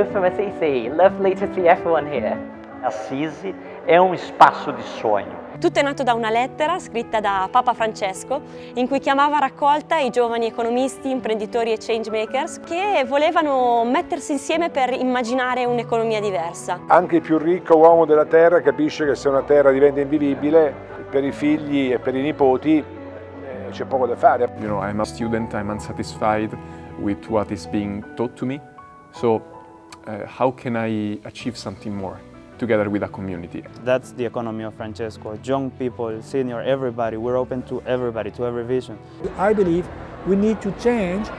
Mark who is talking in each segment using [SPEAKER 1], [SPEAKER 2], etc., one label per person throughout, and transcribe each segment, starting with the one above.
[SPEAKER 1] Hello from Assisi. Lovely to see everyone here.
[SPEAKER 2] Assisi è un spasso di sogno.
[SPEAKER 3] Tutto è nato da una lettera scritta da Papa Francesco in cui chiamava a raccolta i giovani economisti, imprenditori e changemakers che volevano mettersi insieme per immaginare un'economia diversa.
[SPEAKER 4] Anche il più ricco uomo della terra capisce che se una terra diventa invivibile, per i figli e per i nipoti c'è poco da fare.
[SPEAKER 5] You know, I'm a student, I'm unsatisfied with what is being taught to me. So how can I achieve something more together with a community?
[SPEAKER 6] That's the economy of Francesco. Young people, senior, everybody, we're open to everybody, to every vision.
[SPEAKER 7] I believe we need to change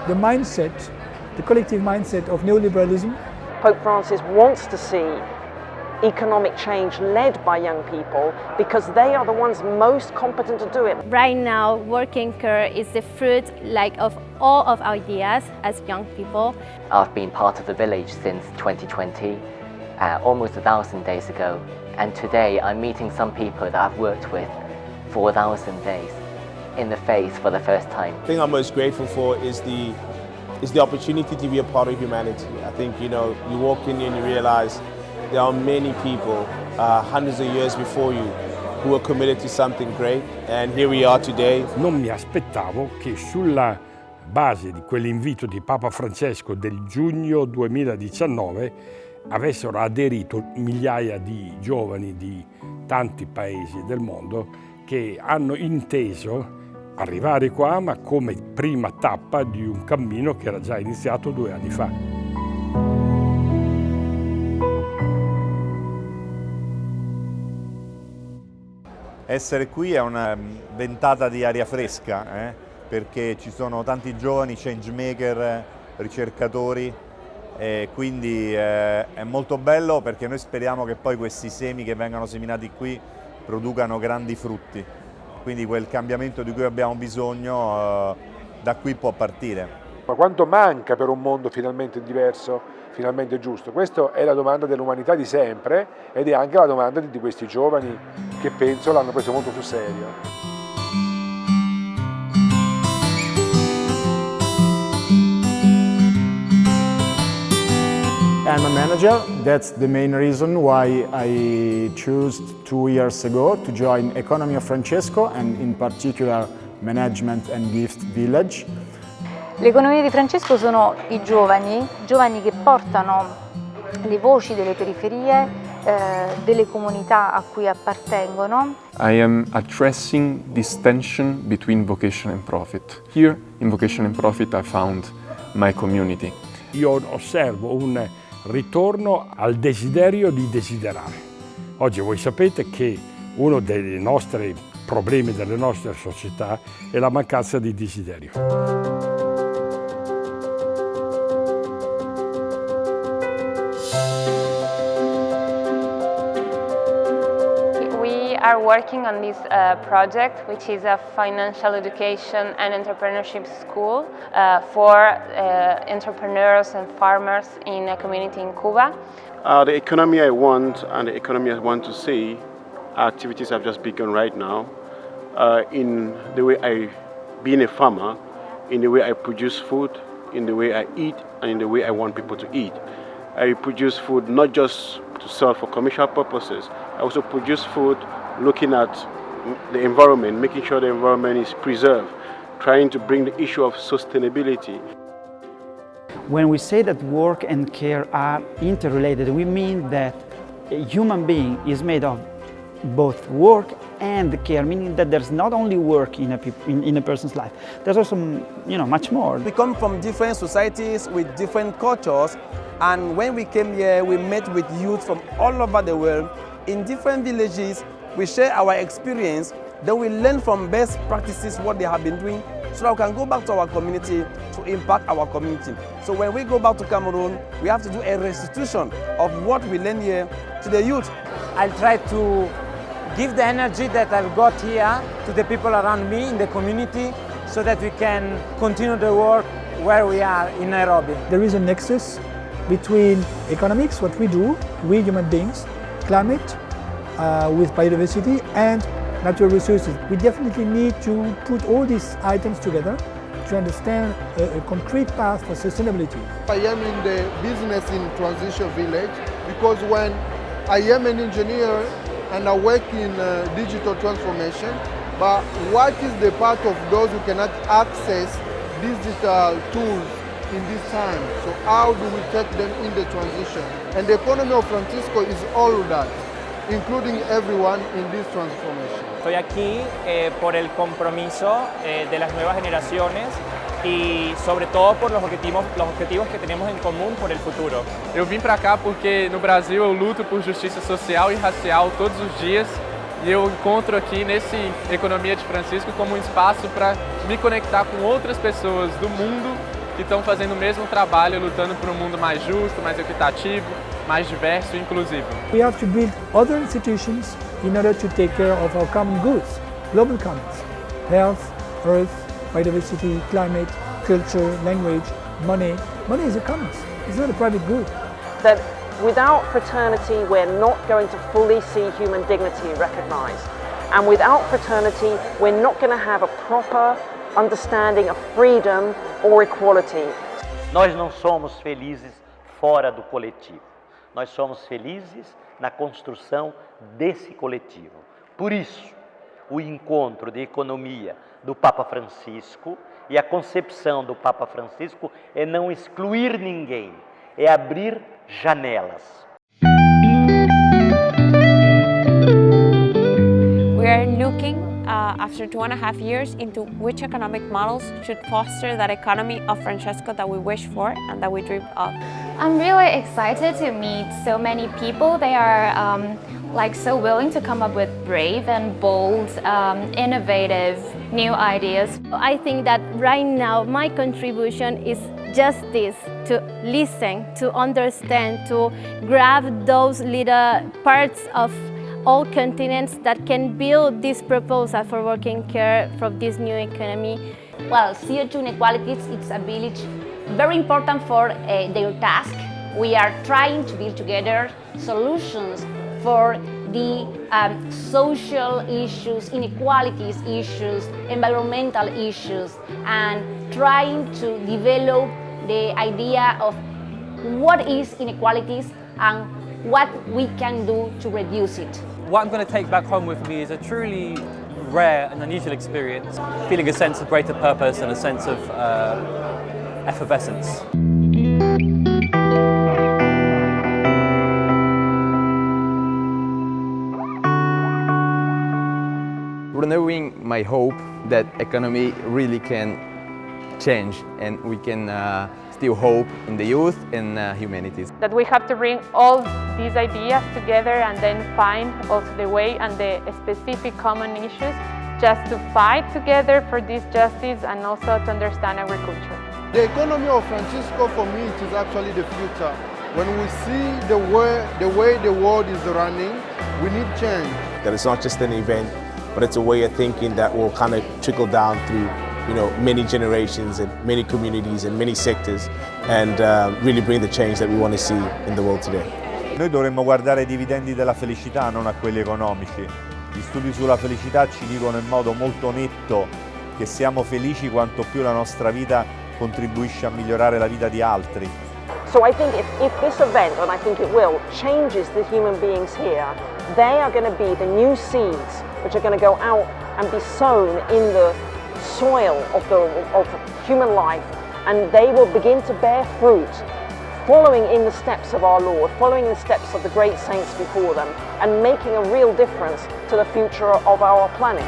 [SPEAKER 7] the mindset, the collective mindset of neoliberalism.
[SPEAKER 8] Pope Francis wants to see economic change led by young people because they are the ones most competent to do it.
[SPEAKER 9] Right now, Working Care is the fruit of all of our ideas as young people.
[SPEAKER 1] I've been part of the village since 2020, almost 1,000 days ago, and today I'm meeting some people that I've worked with for 1,000 days in the face for the first time.
[SPEAKER 10] The thing I'm most grateful for is the opportunity to be a part of humanity. I think, you know, you walk in here and you realize there are many people, hundreds of years before you, who are committed to something great, and here we are today.
[SPEAKER 11] Non mi aspettavo che sulla base di quell'invito di Papa Francesco del giugno 2019 avessero aderito migliaia di giovani di tanti paesi del mondo che hanno inteso arrivare qua, ma come prima tappa di un cammino che era già iniziato 2 anni fa.
[SPEAKER 12] Essere qui è una ventata di aria fresca, perché ci sono tanti giovani changemaker, ricercatori, e quindi è molto bello perché noi speriamo che poi questi semi che vengano seminati qui producano grandi frutti. Quindi quel cambiamento di cui abbiamo bisogno da qui può partire.
[SPEAKER 4] Ma quanto manca per un mondo finalmente diverso, finalmente giusto? Questa è la domanda dell'umanità di sempre ed è anche la domanda di questi giovani che penso l'hanno preso molto sul serio.
[SPEAKER 13] I'm a manager. That's the main reason why I chose 2 years ago to join Economy of Francesco and in particular Management and Gift Village.
[SPEAKER 14] L'economia di Francesco sono i giovani che portano le voci delle periferie, delle comunità a cui appartengono.
[SPEAKER 5] I am addressing this tension between vocation and profit. Here in Vocation and Profit I found my community.
[SPEAKER 11] Io osservo un ritorno al desiderio di desiderare. Oggi voi sapete che uno dei nostri problemi delle nostre società è la mancanza di desiderio.
[SPEAKER 15] We are working on this project, which is a financial education and entrepreneurship school for entrepreneurs and farmers in a community in Cuba.
[SPEAKER 16] The economy I want and the economy I want to see, activities have just begun right now in the way I, being a farmer, in the way I produce food, in the way I eat, and in the way I want people to eat. I produce food not just to sell for commercial purposes. I also produce food looking at the environment, making sure the environment is preserved, trying to bring the issue of sustainability.
[SPEAKER 6] When we say that work and care are interrelated, we mean that a human being is made of both work and care, meaning that there's not only work in a person's life, there's also, much more.
[SPEAKER 10] We come from different societies with different cultures, and when we came here, we met with youth from all over the world in different villages. We share our experience, then we learn from best practices what they have been doing, so that we can go back to our community to impact our community. So when we go back to Cameroon, we have to do a restitution of what we learn here to the youth.
[SPEAKER 17] I'll try to give the energy that I've got here to the people around me in the community so that we can continue the work where we are in Nairobi.
[SPEAKER 7] There is a nexus between economics, what we do, we human beings, climate, with biodiversity and natural resources. We definitely need to put all these items together to understand a concrete path for sustainability.
[SPEAKER 18] I am in the business in Transition Village because when I am an engineer and I work in digital transformation, but what is the part of those who cannot access digital tools in this time? So how do we take them in the transition? And the economy of Francisco is all that, including everyone in this transformation.
[SPEAKER 19] Estoy aquí por el compromiso de las nuevas generaciones e sobre todo por los objetivos que tenemos em comum por el futuro.
[SPEAKER 20] Eu vim para cá porque no Brasil eu luto por justiça social e racial todos os dias e eu encontro aqui nesse Economia de Francisco como um espaço para me conectar com outras pessoas do mundo que estão fazendo o mesmo trabalho, lutando por um mundo mais justo, mais equitativo, mais diverso e inclusivo.
[SPEAKER 7] We have to build other institutions in order to take care of our common goods, global commons, health, earth, biodiversity, climate, culture, language, money. Money is a commons, it's not a private good.
[SPEAKER 8] That without fraternity, we're not going to fully see human dignity recognized. And without fraternity, we're not going to have a proper understanding of freedom or equality.
[SPEAKER 2] Nós não somos felizes fora do coletivo. Nós somos felizes na construção desse coletivo. Por isso, o encontro de economia do Papa Francisco e a concepção do Papa Francisco é não excluir ninguém, é abrir janelas.
[SPEAKER 3] We are looking after 2.5 years into which economic models should foster that economy of Francesco that we wish for and that we dream of.
[SPEAKER 9] I'm really excited to meet so many people. They are so willing to come up with brave and bold, innovative, new ideas.
[SPEAKER 21] I think that right now my contribution is just this, to listen, to understand, to grab those little parts of all continents that can build this proposal for working care from this new economy.
[SPEAKER 22] Well, CO2 inequalities, it's a village very important for their task. We are trying to build together solutions for the social issues, inequalities issues, environmental issues, and trying to develop the idea of what is inequalities and what we can do to reduce it.
[SPEAKER 19] What I'm going to take back home with me is a truly rare and unusual experience, feeling a sense of greater purpose and a sense of effervescence.
[SPEAKER 23] Renewing my hope that economy really can change and we can still hope in the youth and humanities.
[SPEAKER 15] That we have to bring all these ideas together and then find also the way and the specific common issues just to fight together for this justice and also to understand agriculture.
[SPEAKER 18] The economy of Francisco, for me, it is actually the future. When we see the way the world is running, we need change.
[SPEAKER 24] That it's not just an event, but it's a way of thinking that will kind of trickle down through, many generations and many communities and many sectors, and really bring the change that we want to see in the world today.
[SPEAKER 12] Noi dovremmo guardare ai dividendi della felicità, non a quelli economici. Gli studi sulla felicità ci dicono in modo molto netto che siamo felici quanto più la nostra vita contribuisce a migliorare la vita di altri.
[SPEAKER 8] So I think if this event, and I think it will, changes the human beings here, they are going to be the new seeds which are going to go out and be sown in the soil of human life, and they will begin to bear fruit, following in the steps of our Lord, following in the steps of the great saints before them, and making a real difference to the future of our planet.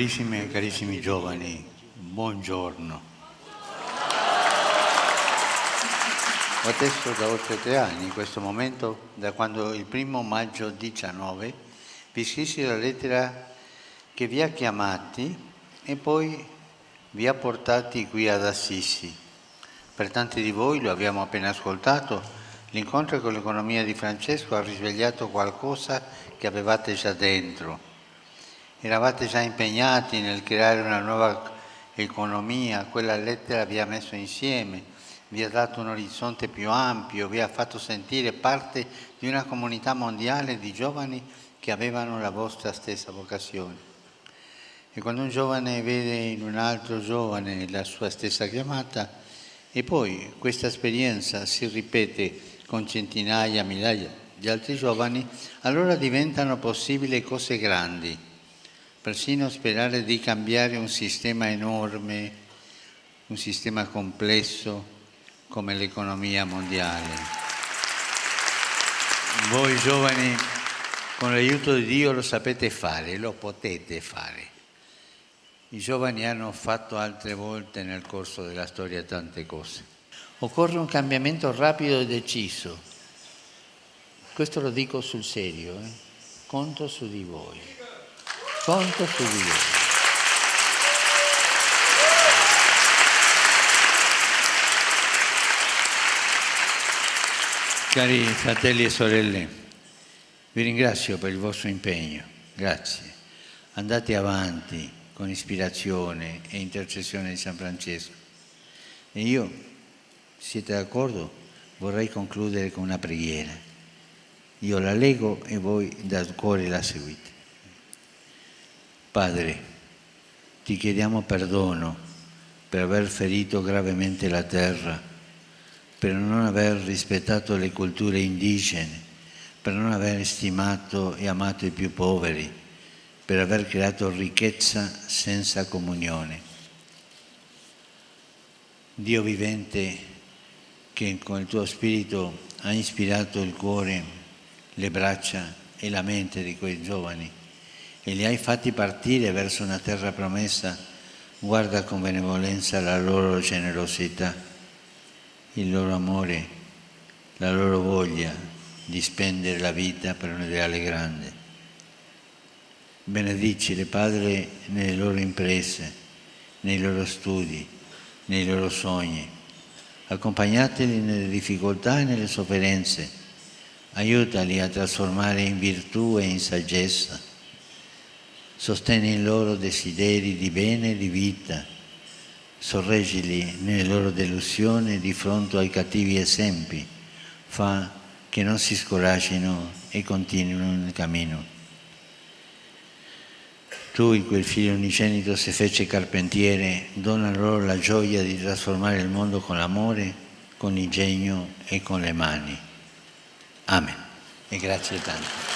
[SPEAKER 1] Carissime e carissimi giovani, buongiorno. Ho atteso da oltre 3 anni in questo momento, da quando il 1° maggio 19 vi scrissi la lettera che vi ha chiamati e poi vi ha portati qui ad Assisi. Per tanti di voi, lo abbiamo appena ascoltato, l'incontro con l'economia di Francesco ha risvegliato qualcosa che avevate già dentro. Eravate già impegnati nel creare una nuova economia, quella lettera vi ha messo insieme, vi ha dato un orizzonte più ampio, vi ha fatto sentire parte di una comunità mondiale di giovani che avevano la vostra stessa vocazione. E quando un giovane vede in un altro giovane la sua stessa chiamata, e poi questa esperienza si ripete con centinaia, migliaia di altri giovani, allora diventano possibili cose grandi, persino sperare di cambiare un sistema enorme, un sistema complesso come l'economia mondiale. Voi giovani, con l'aiuto di Dio lo sapete fare, lo potete fare. I giovani hanno fatto altre volte nel corso della storia tante cose. Occorre un cambiamento rapido e deciso. Questo lo dico sul serio, Conto su di voi. Conto su di voi. Cari fratelli e sorelle, vi ringrazio per il vostro impegno. Grazie. Andate avanti con ispirazione e intercessione di San Francesco. E io, siete d'accordo, vorrei concludere con una preghiera. Io la leggo e voi da cuore la seguite. Padre, ti chiediamo perdono per aver ferito gravemente la terra, per non aver rispettato le culture indigene, per non aver stimato e amato i più poveri, per aver creato ricchezza senza comunione. Dio vivente, che con il tuo Spirito ha ispirato il cuore, le braccia e la mente di quei giovani e li hai fatti partire verso una terra promessa, guarda con benevolenza la loro generosità, il loro amore, la loro voglia di spendere la vita per un ideale grande. Benedicile, Padre, nelle loro imprese, nei loro studi, nei loro sogni. Accompagnateli nelle difficoltà e nelle sofferenze. Aiutali a trasformare in virtù e in saggezza. Sostieni i loro desideri di bene e di vita. Sorreggili nelle loro delusioni di fronte ai cattivi esempi. Fa che non si scoraggino e continuino nel cammino. Tu, in quel Figlio unigenito, se fece carpentiere, dona loro la gioia di trasformare il mondo con l'amore, con l'ingegno e con le mani. Amen. E grazie tante.